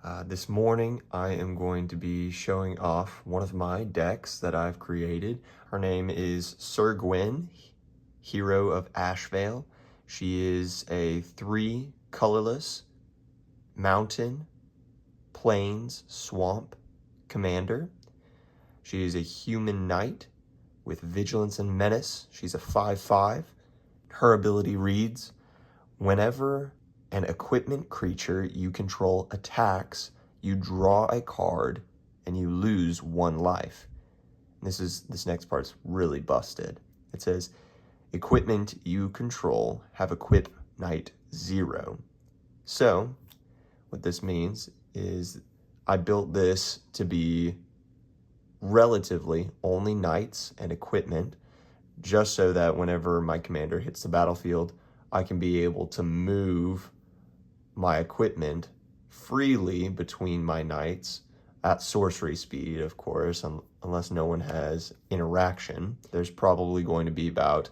This morning I am going to be showing off one of my decks that I've created. Her name is Sir Gwen, Hero of Ashvale. She is a 3 colorless mountain, plains, swamp commander. She is a human knight with vigilance and menace. She's a 5/5. Her ability reads, whenever an equipment creature you control attacks, you draw a card and you lose 1 life. This next part's really busted. It says, equipment you control have equip knight 0. So what this means is I built this to be relatively only knights and equipment, just so that whenever my commander hits the battlefield, I can be able to move my equipment freely between my knights at sorcery speed, of course, unless no one has interaction. There's probably going to be about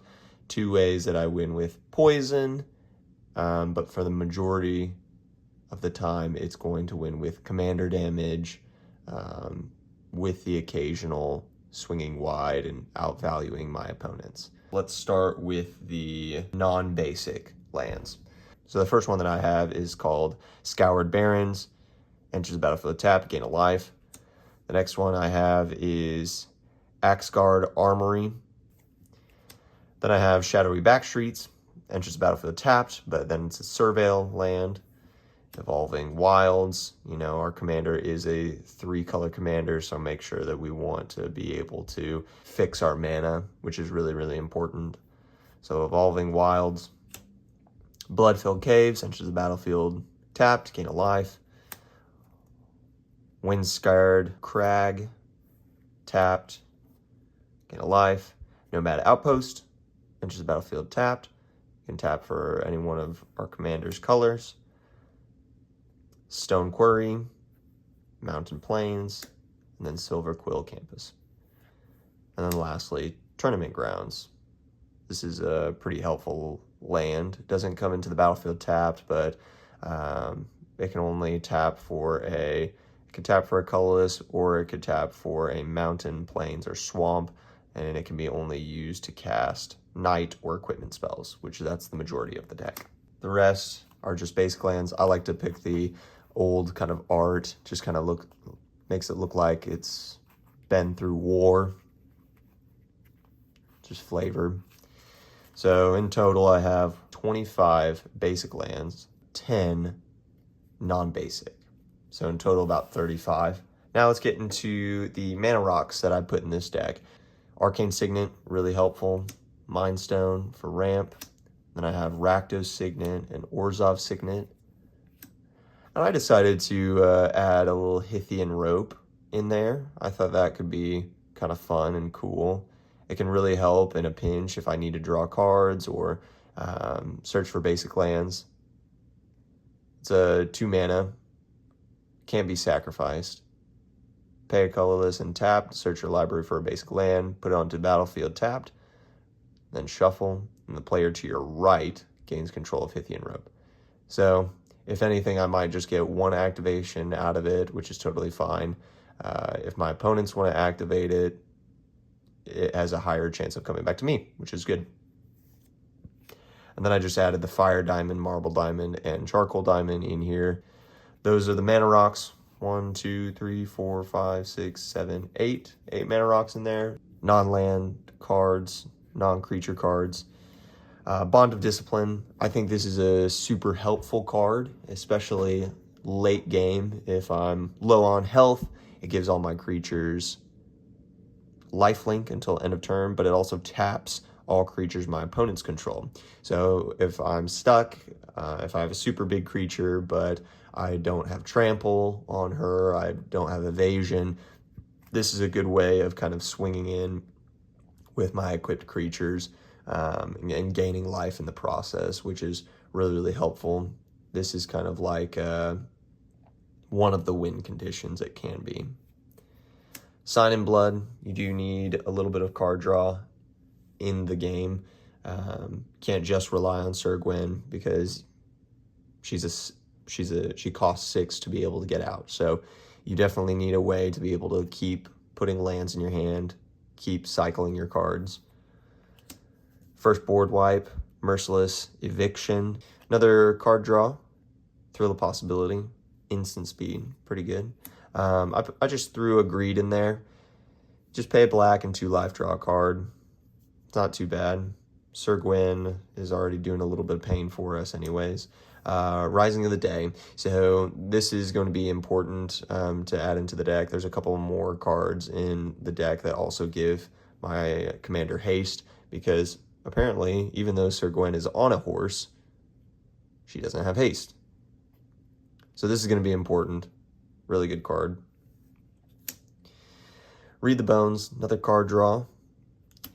2 ways that I win with poison, but for the majority of the time, it's going to win with commander damage, with the occasional swinging wide and outvaluing my opponents. Let's start with the non-basic lands. So the first one that I have is called Scoured Barrens. Enters the battlefield tapped, gain a life. The next one I have is Axguard Armory. Then I have Shadowy Backstreets. Enters the battlefield tapped, but then it's a Surveil land. Evolving Wilds. You know, our commander is a 3-color commander, so make sure that we want to be able to fix our mana, which is really, really important. So Evolving Wilds. Blood-Filled Caves. Enters the battlefield tapped, gain a life. Windscarred Crag. Tapped, gain a life. Nomad Outpost. Enters the battlefield tapped. You can tap for any one of our commander's colors. Stone Quarry, Mountain Plains, and then Silver Quill Campus. And then lastly, Tournament Grounds. This is a pretty helpful land. It doesn't come into the battlefield tapped, but it can only tap for it could tap for a colorless, or it could tap for a mountain, plains, or swamp, and it can be only used to cast night or equipment spells, which that's the majority of the deck. The rest are just basic lands. I like to pick the old kind of art, just kind of makes it look like it's been through war. Just flavor. So in total, I have 25 basic lands, 10 non-basic. So in total, about 35. Now let's get into the mana rocks that I put in this deck. Arcane Signet, really helpful. Mind Stone for ramp. Then I have Rakdos Signet and Orzhov Signet. And I decided to add a little Hithian Rope in there. I thought that could be kind of fun and cool. It can really help in a pinch if I need to draw cards or search for basic lands. It's a 2 mana, can't be sacrificed. Pay a colorless and tap, search your library for a basic land, put it onto the battlefield tapped, then shuffle, and the player to your right gains control of Hithian Rope. So if anything, I might just get 1 activation out of it, which is totally fine. If my opponents want to activate it, it has a higher chance of coming back to me, which is good. And then I just added the Fire Diamond, Marble Diamond, and Charcoal Diamond in here. Those are the mana rocks. 1, 2, 3, 4, 5, 6, 7, 8. 8 mana rocks in there. Non-land cards, non-creature cards. Bond of Discipline. I think this is a super helpful card, especially late game. If I'm low on health, it gives all my creatures lifelink until end of turn, but it also taps all creatures my opponents control. So if I'm stuck, if I have a super big creature, but I don't have trample on her, I don't have evasion, this is a good way of kind of swinging in with my equipped creatures and gaining life in the process, which is really, really helpful. This is kind of like one of the win conditions it can be. Sign in Blood, you do need a little bit of card draw in the game. Can't just rely on Sir Gwen because she's she costs 6 to be able to get out. So you definitely need a way to be able to keep putting lands in your hand, keep cycling your cards. First board wipe, Merciless Eviction. Another card draw, Thrill of Possibility, instant speed, pretty good. I just threw a greed in there. Just pay a black and 2 life, draw a card. It's not too bad. Sir Gwen is already doing a little bit of pain for us anyways. Rising of the Day. So this is going to be important to add into the deck. There's a couple more cards in the deck that also give my commander haste, because apparently, even though Sir Gwen is on a horse, she doesn't have haste. So this is going to be important. Really good card. Read the Bones, another card draw.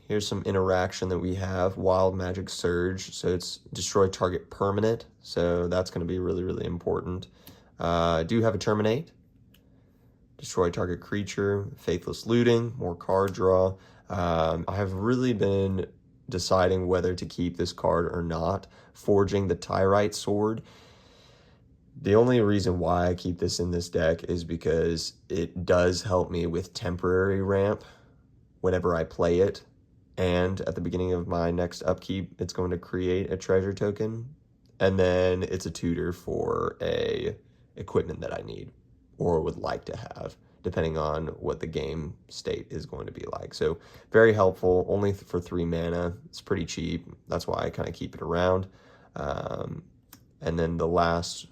Here's some interaction that we have. Wild Magic Surge, so it's destroy target permanent, so that's going to be really, really important. I do have a Terminate. Destroy target creature. Faithless Looting, more card draw. I have really been deciding whether to keep this card or not. Forging the Tyrite Sword. The only reason why I keep this in this deck is because it does help me with temporary ramp whenever I play it. And at the beginning of my next upkeep, it's going to create a treasure token. And then it's a tutor for a equipment that I need or would like to have, depending on what the game state is going to be like. So very helpful, only for 3 mana. It's pretty cheap. That's why I kind of keep it around. And then the last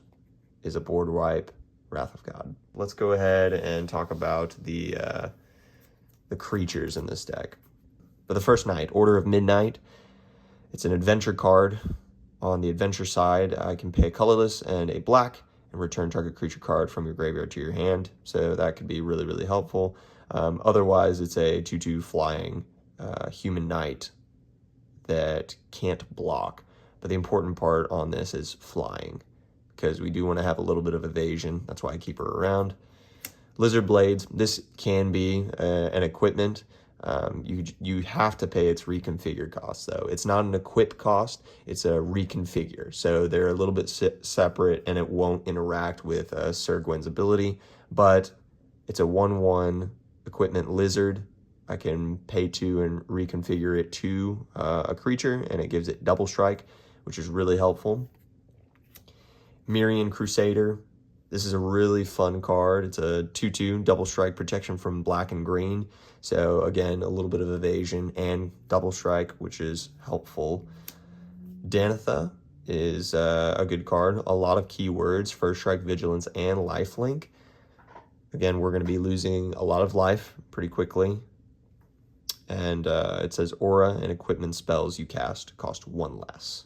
is a board wipe, Wrath of God. Let's go ahead and talk about the creatures in this deck. For the first night, Order of Midnight. It's an adventure card. On the adventure side, I can pay a colorless and a black and return target creature card from your graveyard to your hand. So that could be really, really helpful. Otherwise, it's a 2/2 flying human knight that can't block. But the important part on this is flying, because we do want to have a little bit of evasion. That's why I keep her around. Lizard Blades. This can be an equipment. You have to pay its reconfigure cost, though. It's not an equip cost, it's a reconfigure. So they're a little bit separate, and it won't interact with Sir Gwen's ability, but it's a 1/1 equipment lizard. I can pay 2 and reconfigure it to a creature, and it gives it double strike, which is really helpful. Mirian Crusader. This is a really fun card. It's a 2/2 double strike protection from black and green. So again, a little bit of evasion and double strike, which is helpful. Danitha is a good card. A lot of keywords, first strike, vigilance, and lifelink. Again, we're going to be losing a lot of life pretty quickly. And it says aura and equipment spells you cast cost 1 less.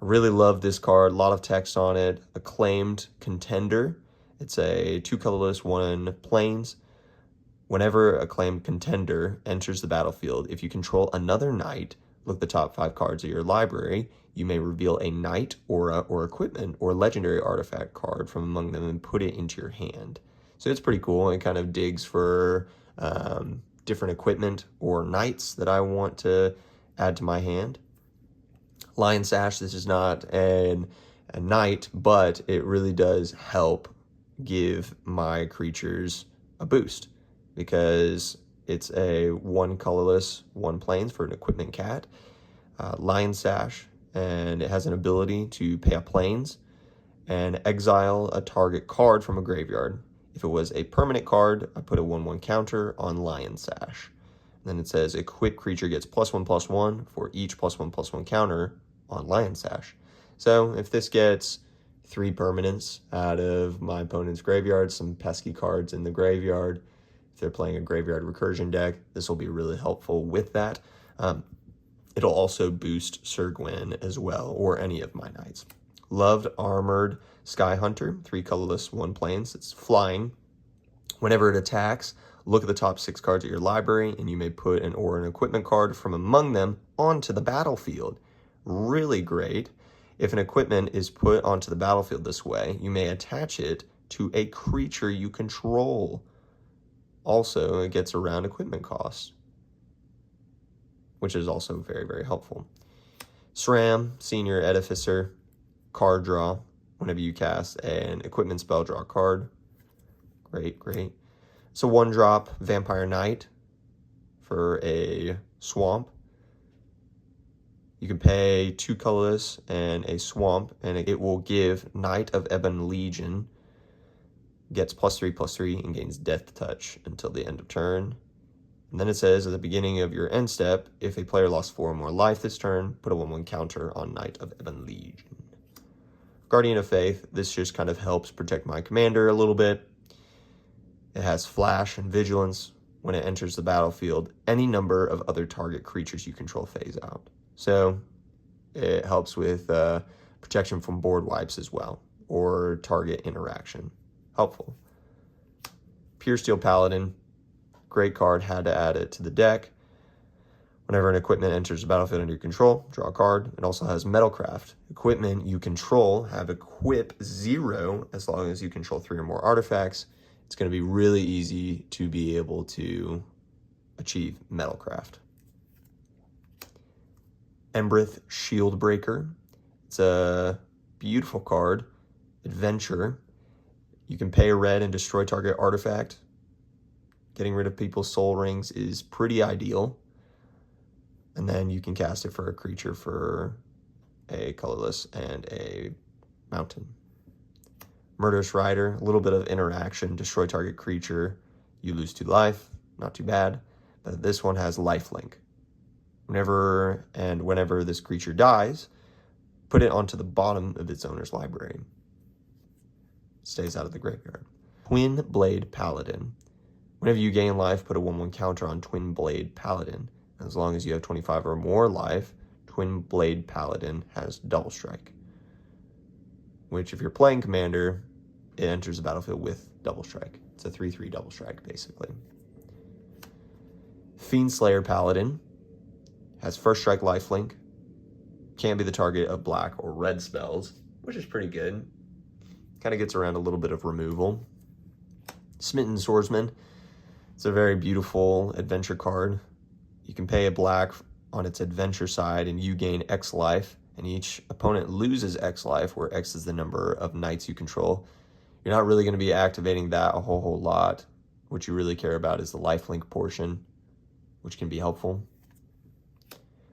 I really love this card. A lot of text on it. Acclaimed Contender. It's a 2 colorless, 1 plains. Whenever Acclaimed Contender enters the battlefield, if you control another knight, look the top 5 cards of your library. You may reveal a knight, aura, or equipment, or legendary artifact card from among them and put it into your hand. So it's pretty cool. It kind of digs for different equipment or knights that I want to add to my hand. Lion Sash, this is not a knight, but it really does help give my creatures a boost, because it's a 1 colorless, 1 plains for an equipment cat. Lion Sash, and it has an ability to pay a plains and exile a target card from a graveyard. If it was a permanent card, I put a 1/1 counter on Lion Sash. And then it says equipped creature gets +1/+1 for each +1/+1 counter on Lion Sash. So if this gets 3 permanents out of my opponent's graveyard, some pesky cards in the graveyard, if they're playing a graveyard recursion deck, this will be really helpful with that. It'll also boost Sir Gwen as well, or any of my knights. Loved Armored Sky Hunter, 3 colorless, 1 plains. It's flying. Whenever it attacks, look at the top 6 cards of your library, and you may put an or an equipment card from among them onto the battlefield. Really great. If an equipment is put onto the battlefield this way, you may attach it to a creature you control. Also, it gets around equipment costs, which is also very, very helpful. SRAM, Senior Edificer. card draw. Whenever you cast an equipment spell, draw a card. Great, great. It's a 1-drop Vampire Knight for a swamp. You can pay 2 colorless and a swamp, and it will give Knight of Ebon Legion, gets +3/+3 and gains Death Touch until the end of turn. And then it says at the beginning of your end step, if a player lost 4 or more life this turn, put a 1/1 counter on Knight of Ebon Legion. Guardian of Faith, this just kind of helps protect my commander a little bit. It has Flash and Vigilance. When it enters the battlefield, any number of other target creatures you control phase out. So it helps with protection from board wipes as well, or target interaction. Helpful. Pure Steel Paladin, great card, had to add it to the deck. Whenever an equipment enters the battlefield under your control, draw a card. It also has Metalcraft. Equipment you control have equip 0 as long as you control 3 or more artifacts. It's going to be really easy to be able to achieve Metalcraft. Embereth Shieldbreaker. It's a beautiful card. Adventure. You can pay a red and destroy target artifact. Getting rid of people's soul rings is pretty ideal. And then you can cast it for a creature for a colorless and a mountain. Murderous Rider, a little bit of interaction, destroy target creature, you lose 2 life, not too bad. But this one has lifelink. Whenever this creature dies, put it onto the bottom of its owner's library. Stays out of the graveyard. Twin Blade Paladin. Whenever you gain life, put a 1/1 counter on Twin Blade Paladin. As long as you have 25 or more life, Twin Blade Paladin has Double Strike. Which, if you're playing Commander, it enters the battlefield with Double Strike. It's a 3/3 Double Strike, basically. Fiendslayer Paladin has First Strike lifelink. Can't be the target of black or red spells, which is pretty good. Kind of gets around a little bit of removal. Smitten Swordsman. It's a very beautiful adventure card. You can pay a black on its adventure side, and you gain X life, and each opponent loses X life, where X is the number of knights you control. You're not really going to be activating that a whole lot. What you really care about is the lifelink portion, which can be helpful.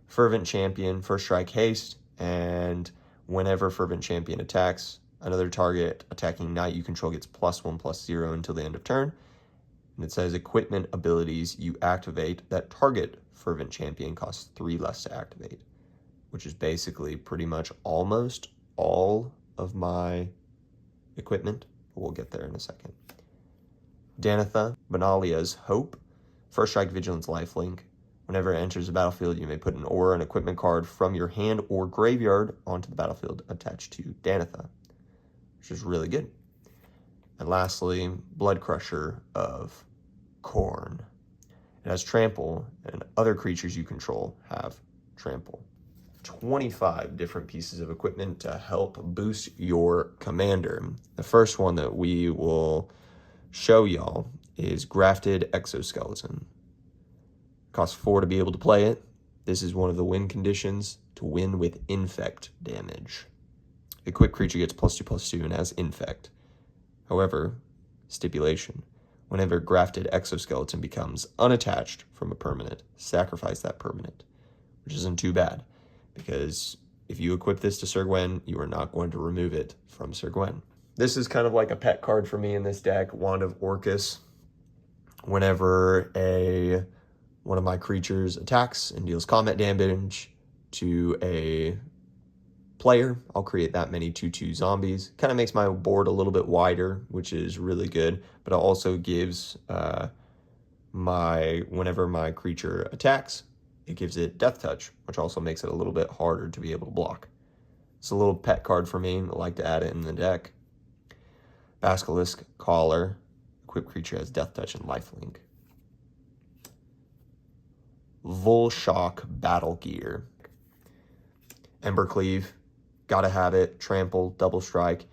Fervent Champion, First Strike haste, and whenever Fervent Champion attacks, another target attacking knight you control gets +1/+0 until the end of turn. And it says equipment abilities you activate that target Fervent Champion costs 3 less to activate, which is basically pretty much almost all of my equipment. We'll get there in a second. Danitha, Benalia's Hope, First Strike Vigilance lifelink. Whenever it enters the battlefield, you may put an aura and equipment card from your hand or graveyard onto the battlefield attached to Danitha, which is really good. And lastly, Blood Crusher of Khorne. It has Trample, and other creatures you control have Trample. 25 different pieces of equipment to help boost your commander. The first one that we will show y'all is Grafted Exoskeleton. Costs 4 to be able to play it. This is one of the win conditions to win with Infect damage. Equipped creature gets +2/+2 and has Infect. However, stipulation, whenever Grafted Exoskeleton becomes unattached from a permanent, sacrifice that permanent, which isn't too bad, because if you equip this to Sir Gwen, you are not going to remove it from Sir Gwen. This is kind of like a pet card for me in this deck, Wand of Orcus. Whenever one of my creatures attacks and deals combat damage to a player, I'll create that many 2/2 zombies. Kind of makes my board a little bit wider, which is really good, but it also gives whenever my creature attacks, it gives it Death Touch, which also makes it a little bit harder to be able to block. It's a little pet card for me. I like to add it in the deck. Basilisk Collar. Equipped creature has Death Touch and lifelink. Volshock Battle Gear. Embercleave. Gotta have it. Trample, Double Strike.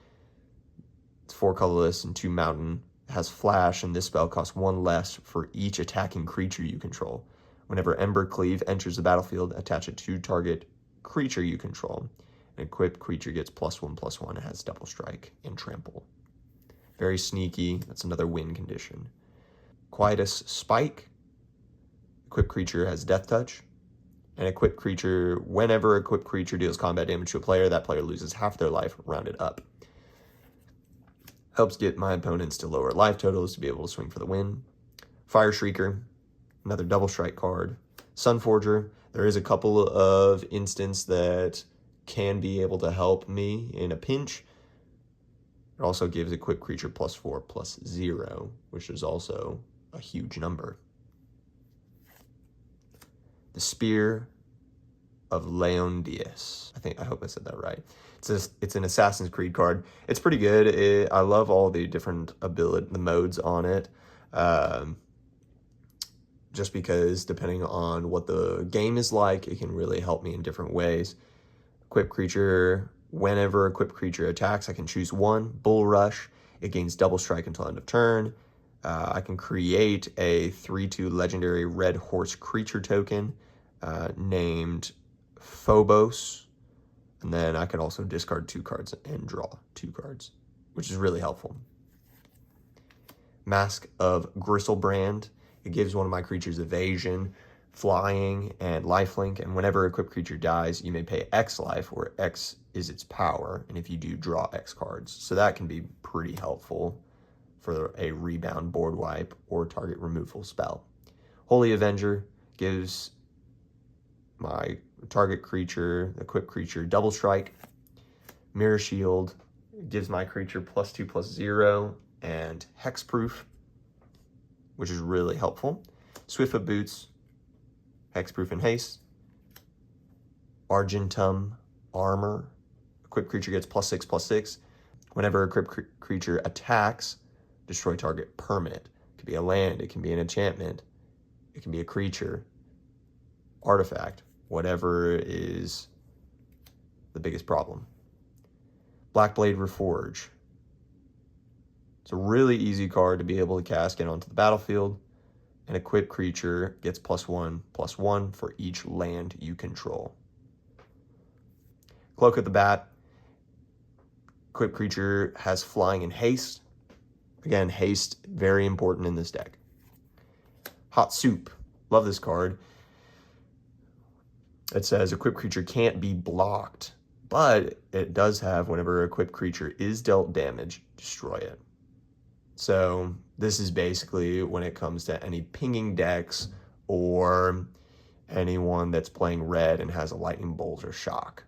It's 4 colorless and 2 mountain. It has Flash, and this spell costs 1 less for each attacking creature you control. Whenever Embercleave enters the battlefield, attach it to target creature you control. An equipped creature gets +1/+1. It has double strike and trample. Very sneaky. That's another win condition. Quietus Spike. Equipped creature has death touch. An equipped creature, whenever an equipped creature deals combat damage to a player, that player loses half their life, rounded up. Helps get my opponents to lower life totals to be able to swing for the win. Fire Shrieker, another double strike card. Sunforger, there is a couple of instances that can be able to help me in a pinch. It also gives equipped creature +4/+0, which is also a huge number. The Spear of Leondius. I hope I said that right. It's an Assassin's Creed card. It's pretty good. I love all the different the modes on it. Just because depending on what the game is like, it can really help me in different ways. Equipped creature, whenever equipped creature attacks, I can choose one. Bull Rush, it gains double strike until end of turn. I can create a 3/2 legendary red horse creature token named Phobos. And then I can also discard 2 cards and draw 2 cards, which is really helpful. Mask of Gristlebrand. It gives one of my creatures evasion, flying, and lifelink. And whenever a equipped creature dies, you may pay X life, where X is its power. And if you do, draw X cards. So that can be pretty helpful for a rebound, board wipe, or target removal spell. Holy Avenger gives my target creature, equipped creature, double strike. Mirror Shield gives my creature +2/+0 and hexproof, which is really helpful. Swiftfoot Boots, hexproof and haste. Argentum Armor, equipped creature gets +6/+6. Whenever a equipped creature attacks, destroy target permanent. It could be a land, it can be an enchantment, it can be a creature, artifact, whatever is the biggest problem. Blackblade Reforge. It's a really easy card to be able to cast, get onto the battlefield. An equipped creature gets +1/+1 for each land you control. Cloak of the Bat. Equipped creature has flying and haste. Again, haste, very important in this deck. Hot Soup. Love this card. It says equipped creature can't be blocked, but it does have whenever an equipped creature is dealt damage, destroy it. So this is basically when it comes to any pinging decks or anyone that's playing red and has a lightning bolt or shock,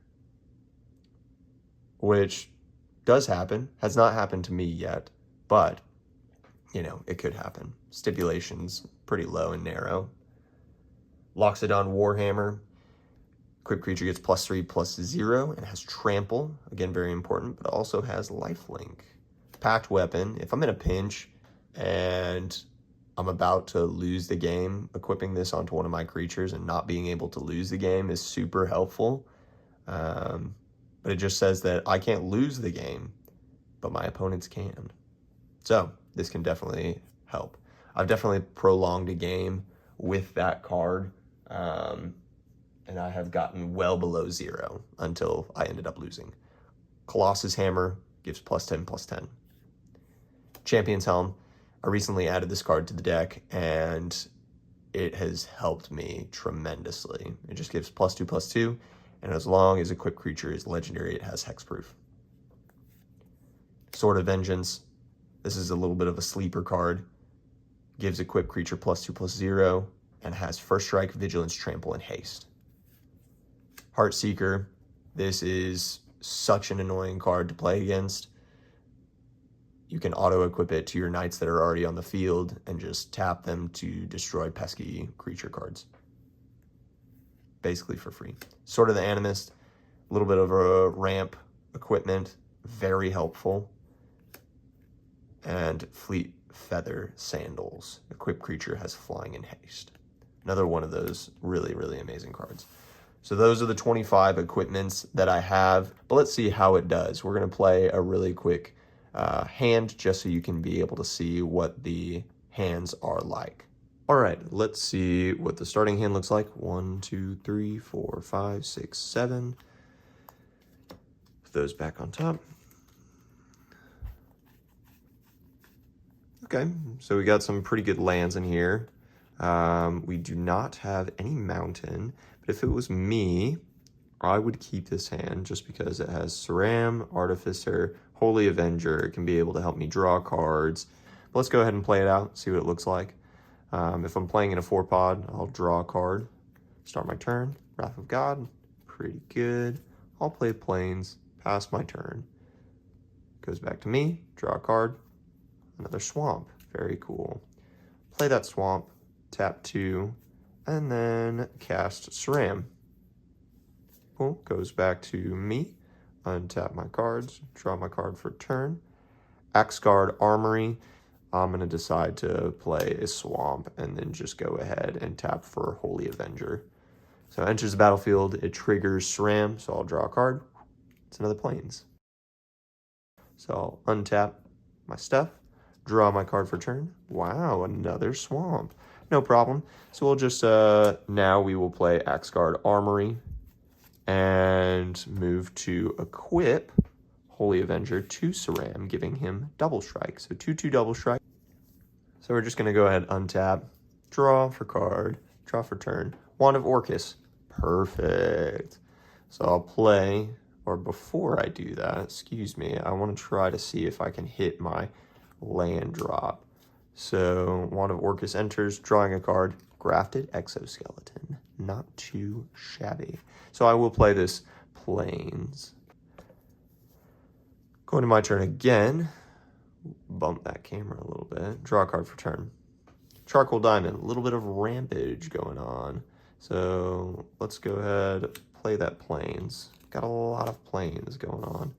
which does happen. Has not happened to me yet, but it could happen. Stipulations pretty low and narrow. Loxodon Warhammer. Equipped creature gets +3/+0 and has trample. Again, very important, but also has lifelink. Packed Weapon. If I'm in a pinch and I'm about to lose the game, equipping this onto one of my creatures and not being able to lose the game is super helpful. But it just says that I can't lose the game, but my opponents can. So this can definitely help. I've definitely prolonged a game with that card, and I have gotten well below 0 until I ended up losing. Colossus Hammer gives +10/+10. Champion's Helm. I recently added this card to the deck, and it has helped me tremendously. It just gives +2/+2, and as long as equipped creature is legendary, it has hexproof. Sword of Vengeance. This is a little bit of a sleeper card. Gives equipped creature +2/+0, and has first strike, vigilance, trample, and haste. Heartseeker. This is such an annoying card to play against. You can auto-equip it to your knights that are already on the field and just tap them to destroy pesky creature cards. Basically for free. Sword of the Animist. A little bit of a ramp equipment. Very helpful. And Fleet Feather Sandals. Equipped creature has flying and haste. Another one of those really, really amazing cards. So those are the 25 equipments that I have. But let's see how it does. We're going to play a really quick hand just so you can be able to see what the hands are like. All right, let's see what the starting hand looks like. 1, 2, 3, 4, 5, 6, 7. Put those back on top. Okay, so we got some pretty good lands in here. We do not have any mountain, but if it was me, I would keep this hand just because it has Saram, Artificer, Holy Avenger. It can be able to help me draw cards. But let's go ahead and play it out, see what it looks like. If I'm playing in a 4-pod, I'll draw a card. Start my turn. Wrath of God, pretty good. I'll play Plains, pass my turn. Goes back to me, draw a card. Another Swamp, very cool. Play that Swamp, tap 2, and then cast Saram. Cool, goes back to me, untap my cards, draw my card for turn. Axguard Armory, I'm going to decide to play a Swamp and then just go ahead and tap for Holy Avenger. So it enters the battlefield, it triggers Saram, so I'll draw a card. It's another Plains. So I'll untap my stuff, draw my card for turn. Wow, another Swamp. No problem. So we'll just, now we will play Axguard Armory and move to equip Holy Avenger to Saram, giving him double strike. So 2/2 double strike. So we're just going to go ahead, untap, draw for card, draw for turn. Wand of Orcus. Perfect. So I'll play, or before I do that, excuse me, I want to try to see if I can hit my land drop. So Wand of Orcus enters, drawing a card, Grafted Exoskeleton. Not too shabby. So I will play this Plains. Going to my turn again. Bump that camera a little bit. Draw a card for turn. Charcoal Diamond. A little bit of rampage going on. So let's go ahead, play that Plains. Got a lot of Plains going on.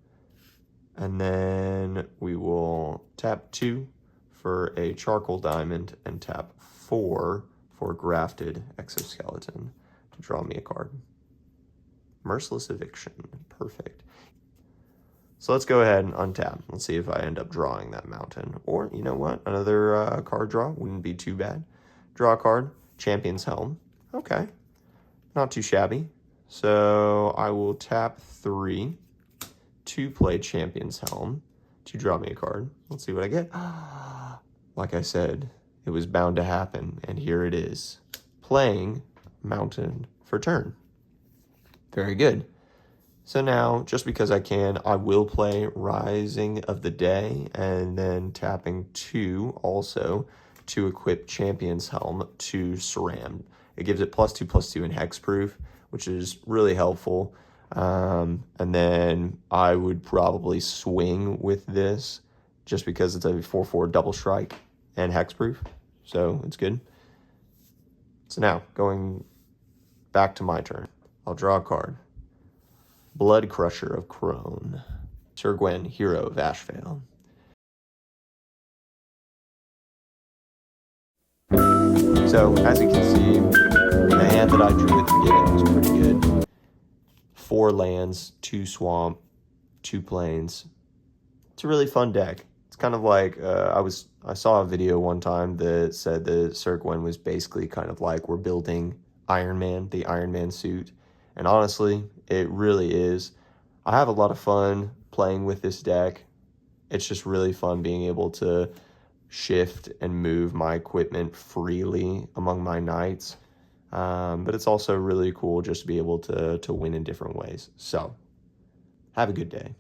And then we will tap 2 for a Charcoal Diamond and tap 4 for Grafted Exoskeleton to draw me a card. Merciless Eviction. Perfect. So let's go ahead and untap. Let's see if I end up drawing that mountain. Or, you know what? Another card draw wouldn't be too bad. Draw a card. Champion's Helm. Okay. Not too shabby. So I will tap 3 to play Champion's Helm to draw me a card. Let's see what I get. Like I said, it was bound to happen. And here it is. Playing Mountain for turn. Very good. So now, just because I can, I will play Rising of the Day and then tapping 2 also to equip Champion's Helm to Saram. It gives it +2/+2 in hexproof, which is really helpful. And then I would probably swing with this just because it's a 4/4 double strike and hexproof. So it's good. So now, going back to my turn, I'll draw a card. Blood Crusher of Crone. Sir Gwen, Hero of Ashvale. So, as you can see, the hand that I drew at the beginning was pretty good. 4 lands, 2 swamp, 2 plains. It's a really fun deck. It's kind of like, I saw a video one time that said that Sir Gwen was basically kind of like we're building Iron Man, the Iron Man suit. And honestly, it really is. I have a lot of fun playing with this deck. It's just really fun being able to shift and move my equipment freely among my knights. But it's also really cool just to be able to win in different ways. So, have a good day.